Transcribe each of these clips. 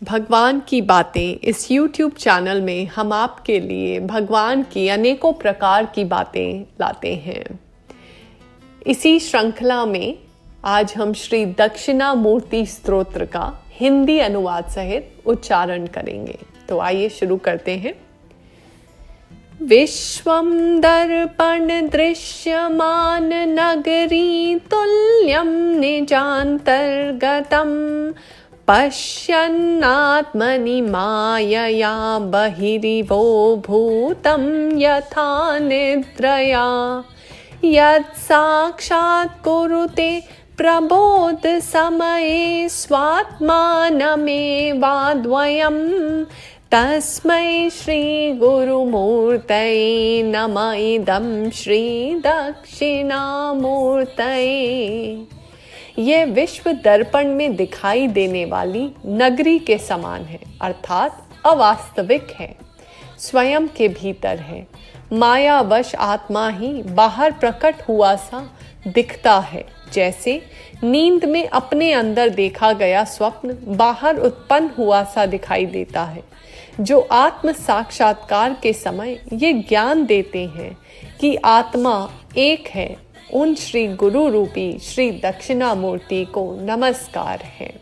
भगवान की बातें इस YouTube चैनल में हम आपके लिए भगवान की अनेकों प्रकार की बातें लाते हैं। इसी श्रृंखला में आज हम श्री दक्षिणामूर्ति स्तोत्र का हिंदी अनुवाद सहित उच्चारण करेंगे। तो आइए शुरू करते हैं। विश्वं दर्पण दृश्यमान नगरी तुल्यं निजान्तर्गतं पश्यन्नात्मनि मायया बहिरिवो भूतं यथा निद्रया यत् साक्षात् कुरुते प्रबोध समये स्वात्मानमेवाद्वयम् तस्मै श्री गुरुमूर्तये नमः इदं श्री दक्षिणामूर्तये। यह विश्व दर्पण में दिखाई देने वाली नगरी के समान है, अर्थात अवास्तविक है, स्वयं के भीतर है। मायावश आत्मा ही बाहर प्रकट हुआ सा दिखता है, जैसे नींद में अपने अंदर देखा गया स्वप्न बाहर उत्पन्न हुआ सा दिखाई देता है। जो आत्म साक्षात्कार के समय ये ज्ञान देते हैं कि आत्मा एक है, उन श्री गुरु रूपी श्री दक्षिणामूर्ति को नमस्कार है।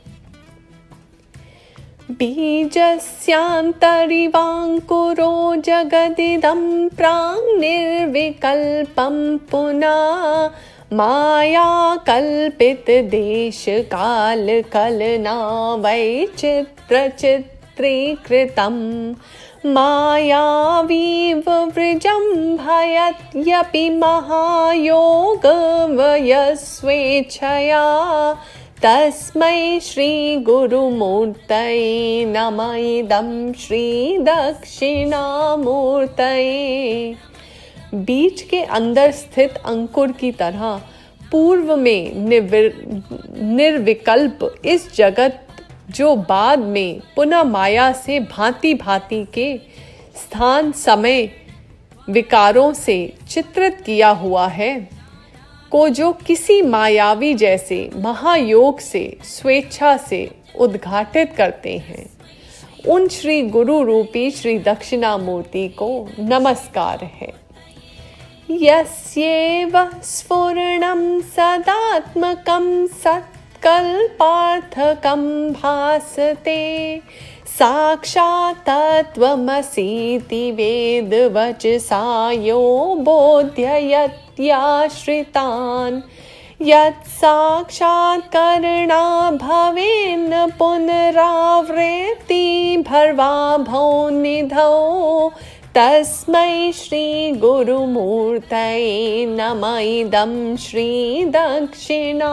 बीजस्यान्तरिवाङ्कुरो जगदिदं प्राङ्निर्विकल्पं पुनः माया कल्पित देश काल कलना वैचित्र्यचित्रीकृतं मायावीव वृजम्भयत्यपि महायोगवयस्वेच्छया तस्मै श्री गुरुमूर्तये नमः इदं श्री दक्षिणामूर्तये। बीज के अंदर स्थित अंकुर की तरह पूर्व में निर्विकल्प इस जगत जो बाद में पुनः माया से भांति भांति के स्थान समय विकारों से चित्रित किया हुआ है को जो किसी मायावी जैसे महायोग से स्वेच्छा से उद्घाटित करते हैं, उन श्री गुरु रूपी श्री दक्षिणामूर्ति को नमस्कार है। यस्येव स्फुरणं सदात्मकं सत्कल्पार्थकं भासते साक्षात् तत्त्वमसीति वेदवचसा यो बोधयत्याश्रितान् यत् साक्षात्करणा भवेन्न पुनरावृत्ति भर्वाभौ निधौ तस्मै श्री गुरुमूर्तये नमः इदं श्री दक्षिणामूर्तये।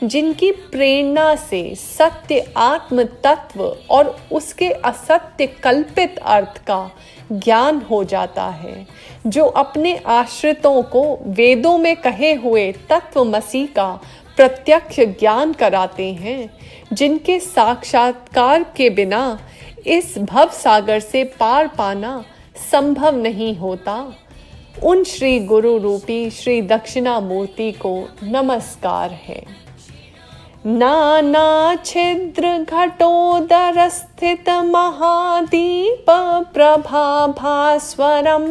जिनकी प्रेरणा से सत्य आत्म तत्व और उसके असत्य कल्पित अर्थ का ज्ञान हो जाता है, जो अपने आश्रितों को वेदों में कहे हुए तत्वमसी का प्रत्यक्ष ज्ञान कराते हैं, जिनके साक्षात्कार के बिना इस भव सागर से पार पाना संभव नहीं होता, उन श्री गुरु रूपी श्री दक्षिणामूर्ति को नमस्कार है। नाना छिद्र घटोदर स्थित महादीप प्रभाभास्वरं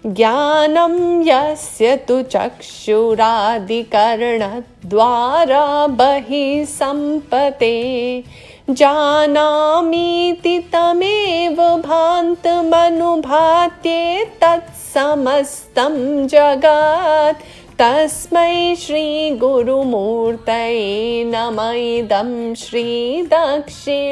ज्ञानं यस्य तु चक्षुरादिकरणद्वारा बहिः सम्पते जानामीति तमेव भान्तमनुभात्ये तत्समस्तं जगत् तस्मै श्री गुरुमूर्तये नमः इदं श्री दक्षिणामूर्तये।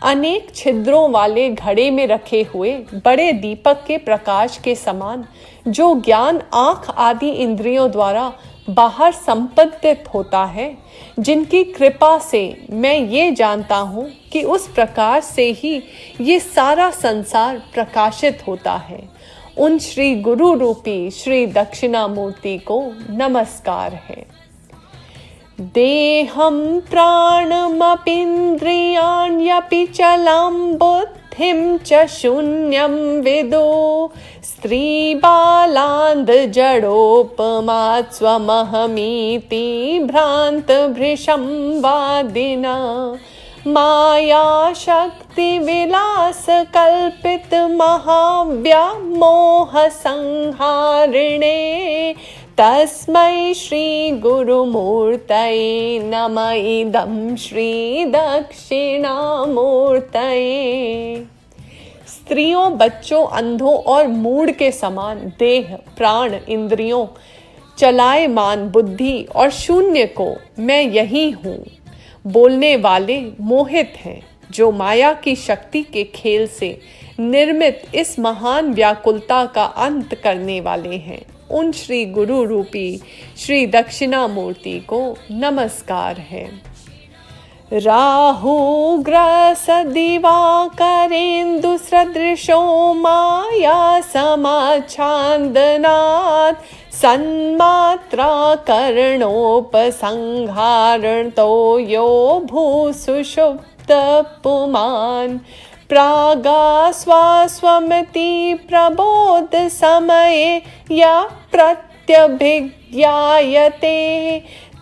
अनेक छिद्रों वाले घड़े में रखे हुए बड़े दीपक के प्रकाश के समान जो ज्ञान आँख आदि इंद्रियों द्वारा बाहर संपदित होता है, जिनकी कृपा से मैं ये जानता हूँ कि उस प्रकार से ही ये सारा संसार प्रकाशित होता है, उन श्री गुरु रूपी श्री दक्षिणामूर्ति को नमस्कार है। देहं प्राणमपीन्द्रियाण्यपि चलं बुद्धिं बुद्धिं च शून्यं विदु स्त्रीबालान्ध जडोपमात् स्वमहमीति भ्रान्तभृशं वादिना माया शक्ति विलास कल्पित महाव्यामोह संहारिणे तस्मै श्री गुरुमूर्तये नमः इदं श्री दक्षिणामूर्तये। स्त्रियों, बच्चों, अंधों और मूढ़ के समान देह, प्राण, इंद्रियों, चलायमान बुद्धि और शून्य को मैं यही हूँ बोलने वाले मोहित हैं, जो माया की शक्ति के खेल से निर्मित इस महान व्याकुलता का अंत करने वाले हैं। उन श्री गुरु रूपी श्री दक्षिणामूर्ति को नमस्कार है। राहु ग्रस दिवाकरेन्दु सदृशो माया समाच्छादनात् सन्मात्रा करणोपसंहारणतो यो भूसुषुप्त पुमान् प्रागास्वास्वमिति प्रबोध समये या प्रत्यभिज्ञायते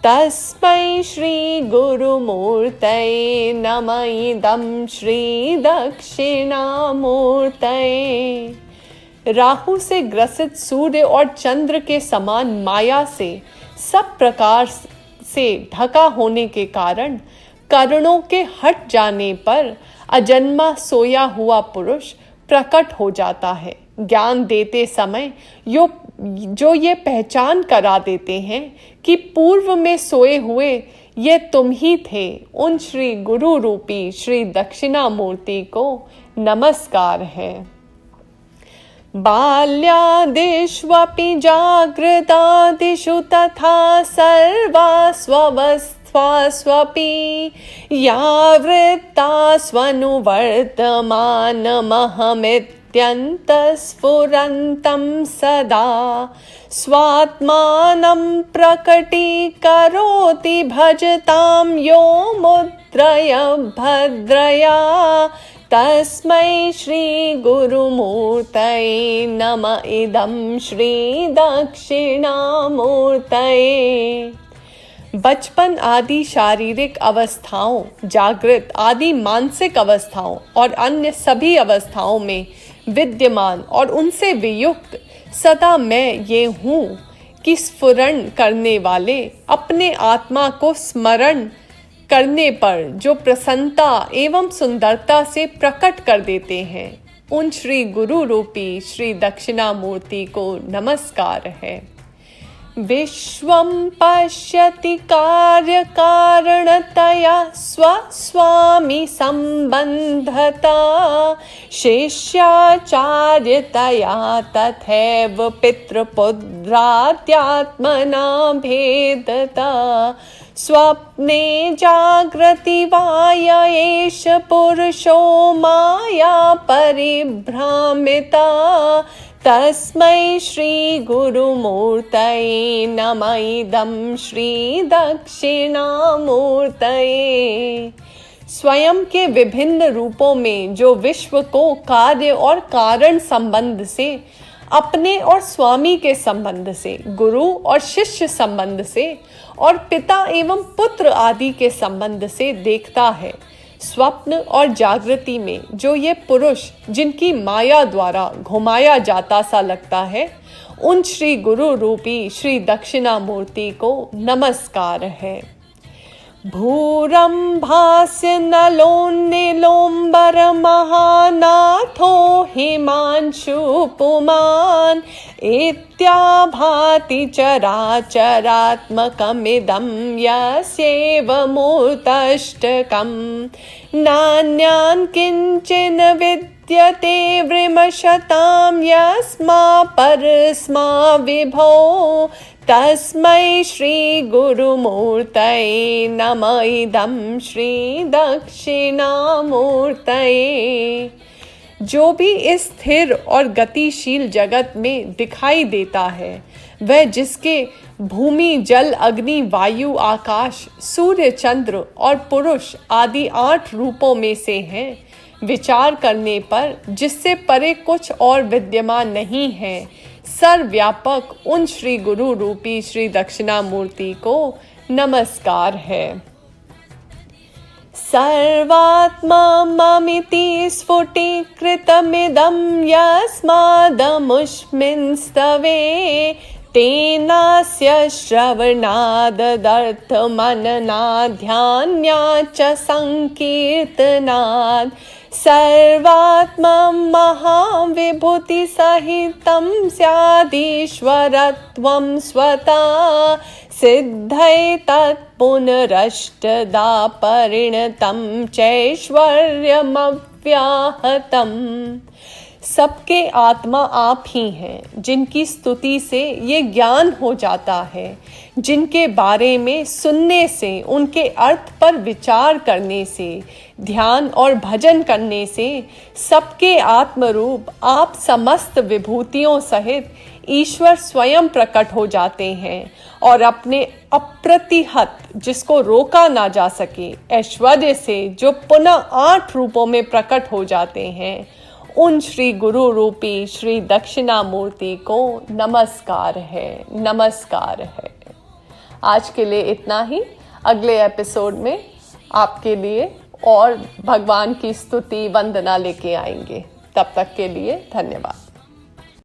तस्मै श्री गुरुमूर्तये नमः इदं श्री दक्षिणामूर्तये। राहु से ग्रसित सूर्य और चंद्र के समान माया से सब प्रकार से ढका होने के कारण करणों के हट जाने पर अजन्मा सोया हुआ पुरुष प्रकट हो जाता है। ज्ञान देते समय जो ये पहचान करा देते हैं कि पूर्व में सोए हुए ये तुम ही थे, उन श्री गुरु रूपी श्री दक्षिणामूर्ति को नमस्कार है। बाल्यादिष्वपि जागृतादिषु तथा सर्वास्वस्थास्वपि यावृत्तास्वनुवर्तमानमहमित्यन्तस्फुरन्तं सदा स्वात्मानं प्रकटीकरोति भजतां यो मुद्रया भद्रया तस्मै श्री गुरुमूर्तये नमः इदं श्री दक्षिणामूर्तये। बचपन आदि शारीरिक अवस्थाओं, जागृत आदि मानसिक अवस्थाओं और अन्य सभी अवस्थाओं में विद्यमान और उनसे वियुक्त सदा मैं ये हूँ कि स्फुरण करने वाले अपने आत्मा को स्मरण करने पर जो प्रसन्नता एवं सुंदरता से प्रकट कर देते हैं, उन श्री गुरु रूपी श्री दक्षिणामूर्ति को नमस्कार है। विश्वं पश्यति कार्य कारणतया स्वस्वामी संबंधता शिष्याचार्यतया तथैव पितृपुत्रात्यात्मना भेदता स्वप्ने जागृति वाया एष पुरुषो माया परिभ्रामिता तस्मै श्री गुरुमूर्तये नमः इदं श्री दक्षिणामूर्तये। स्वयं के विभिन्न रूपों में जो विश्व को कार्य और कारण संबंध से, अपने और स्वामी के संबंध से, गुरु और शिष्य संबंध से और पिता एवं पुत्र आदि के संबंध से देखता है, स्वप्न और जागृति में जो ये पुरुष जिनकी माया द्वारा घुमाया जाता सा लगता है, उन श्री गुरु रूपी श्री दक्षिणामूर्ति को नमस्कार है। भूरंभास्य नलोन्निलोम्बर महानाथो हिमांशु पुमान् इत्याभाति चराचरात्मकमिदं यस्यैव मूर्तष्टकम् नान्यान् किञ्चिन विद्यते वृमशतां यस्मा परस्मा विभो तस्मै श्री गुरुमूर्तये नमः इदं श्री दक्षिणामूर्तये। जो भी इस स्थिर और गतिशील जगत में दिखाई देता है, वह जिसके भूमि, जल, अग्नि, वायु, आकाश, सूर्य, चंद्र और पुरुष आदि 8 रूपों में से है, विचार करने पर जिससे परे कुछ और विद्यमान नहीं है, सर्वव्यापक उन श्री गुरु रूपी श्री दक्षिणामूर्ति को नमस्कार है। सर्वात्मा ममिति स्फुटीकृतमिदं यस्मादमुष्मिन् स्तवे तेनास्य श्रवणादर्थमननाध्यान्या च संकीर्तनात् सर्वात्मं महाविभूतिसहितं स्यादीश्वरत्वं स्वता सिद्धये तत्पुनरष्टदा परिणतं चैश्वर्यमव्याहतम्। सबके आत्मा आप ही हैं, जिनकी स्तुति से ये ज्ञान हो जाता है, जिनके बारे में सुनने से, उनके अर्थ पर विचार करने से, ध्यान और भजन करने से सबके आत्मरूप आप समस्त विभूतियों सहित ईश्वर स्वयं प्रकट हो जाते हैं और अपने अप्रतिहत, जिसको रोका ना जा सके, ऐश्वर्य से जो पुनः 8 रूपों में प्रकट हो जाते हैं, उन श्री गुरु रूपी श्री दक्षिणामूर्ति को नमस्कार है, नमस्कार है। आज के लिए इतना ही। अगले एपिसोड में आपके लिए और भगवान की स्तुति वंदना लेके आएंगे। तब तक के लिए धन्यवाद।